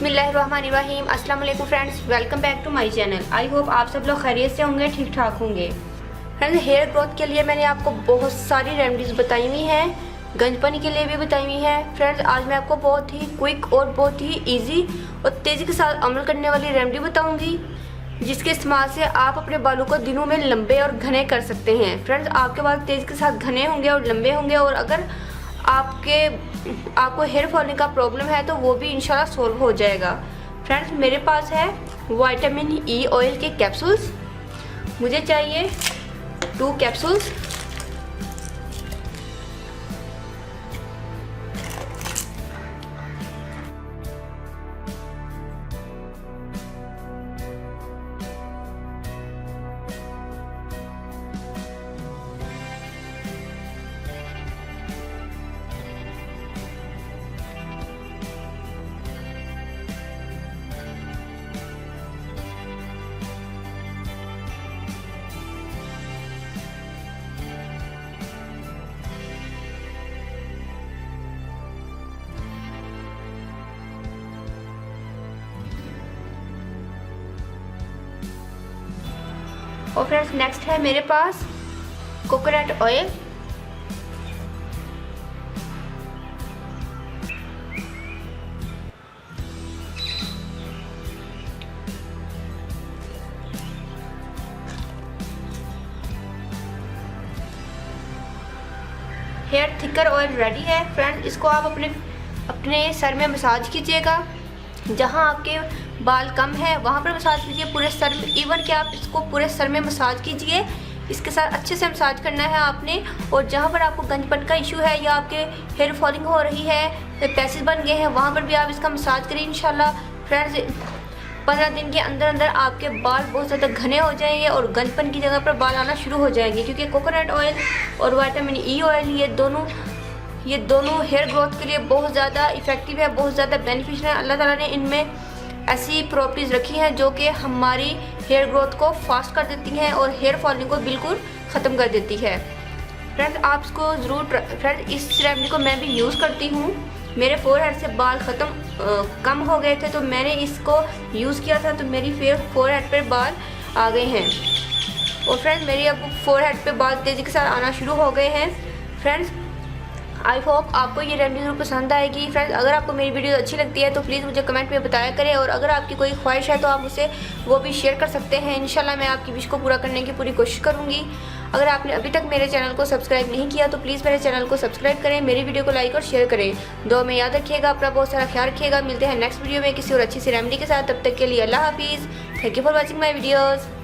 बिस्मिल्लाहिर्रहमानिर्रहीम। अस्सलाम वालेकुम friends, welcome back to my channel. I hope आप सब लोग खैरियत से होंगे, ठीक ठाक होंगे। फ्रेंड्स, हेयर ग्रोथ के लिए मैंने आपको बहुत सारी रेमेडीज़ बताई हुई हैं, गंजपनी के लिए भी बताई हुई हैं। फ्रेंड्स, आज मैं आपको बहुत ही क्विक और बहुत ही ईजी और तेज़ी के साथ अमल करने वाली रेमेडी बताऊँगी, जिसके इस्तेमाल से आप अपने बालों को दिनों में लंबे और घने कर सकते हैं। फ्रेंड्स, आपके बाल तेज़ी के साथ घने होंगे और लंबे होंगे, और अगर आपको हेयर फॉलिंग का प्रॉब्लम है तो वो भी इंशाल्लाह सॉल्व हो जाएगा। फ्रेंड्स, मेरे पास है विटामिन ई ऑयल के कैप्सूल्स। मुझे चाहिए 2 कैप्सूल्स। और फ्रेंड्स, नेक्स्ट है मेरे पास coconut oil. Hair thicker oil ready है। फ्रेंड्स, इसको आप अपने सर में मसाज कीजिएगा। जहाँ आपके बाल कम है वहाँ पर मसाज कीजिए, पूरे सर में। इवन कि आप इसको पूरे सर में मसाज कीजिए। इसके साथ अच्छे से मसाज करना है आपने। और जहाँ पर आपको गंजपन का इशू है या आपके हेयर फॉलिंग हो रही है, पैसेज बन गए हैं, वहाँ पर भी आप इसका मसाज करें इंशाल्लाह। फ्रेंड्स, 15 दिन के अंदर अंदर आपके बाल बहुत ज़्यादा घने हो जाएंगे और गंजपन की जगह पर बाल आना शुरू हो जाएंगे, क्योंकि कोकोनट ऑयल और विटामिन ई ऑयल ये दोनों हेयर ग्रोथ के लिए बहुत ज़्यादा इफ़ेक्टिव है, बहुत ज़्यादा बेनिफिशियल है। अल्लाह ताला ने इनमें ऐसी प्रॉपर्टीज़ रखी हैं जो कि हमारी हेयर ग्रोथ को फास्ट कर देती हैं और हेयर फॉलिंग को बिल्कुल ख़त्म कर देती है। फ्रेंड्स, आप इसको ज़रूर फ्रेंड्स, इस रेमेडी को मैं भी यूज़ करती हूँ। मेरे फोरहेड से बाल कम हो गए थे तो मैंने इसको यूज़ किया था, तो मेरी फोरहेड पर बाल आ गए हैं। और फ्रेंड्स, मेरी अब फोरहेड पे बाल तेज़ी के साथ आना शुरू हो गए हैं। फ्रेंड्स, आई होप आपको ये रेमेडी ज़रूर पसंद आएगी। फ्रेंड्स, अगर आपको मेरी वीडियो अच्छी लगती है तो प्लीज़ मुझे कमेंट में बताया करें, और अगर आपकी कोई ख्वाहिश है तो आप मुझसे वो भी शेयर कर सकते हैं। इंशाल्लाह मैं आपकी विश को पूरा करने की पूरी कोशिश करूँगी। अगर आपने अभी तक मेरे चैनल को सब्सक्राइब नहीं किया तो प्लीज़ मेरे चैनल को सब्सक्राइब करें, मेरी वीडियो को लाइक और शेयर करें। दुआ में याद रखिएगा, अपना बहुत सारा ख्याल रखिएगा। मिलते हैं नेक्स्ट वीडियो में किसी और अच्छी सी रेमेडी के साथ। तब तक के लिए अल्लाह हाफिज़। Thank you for watching my videos.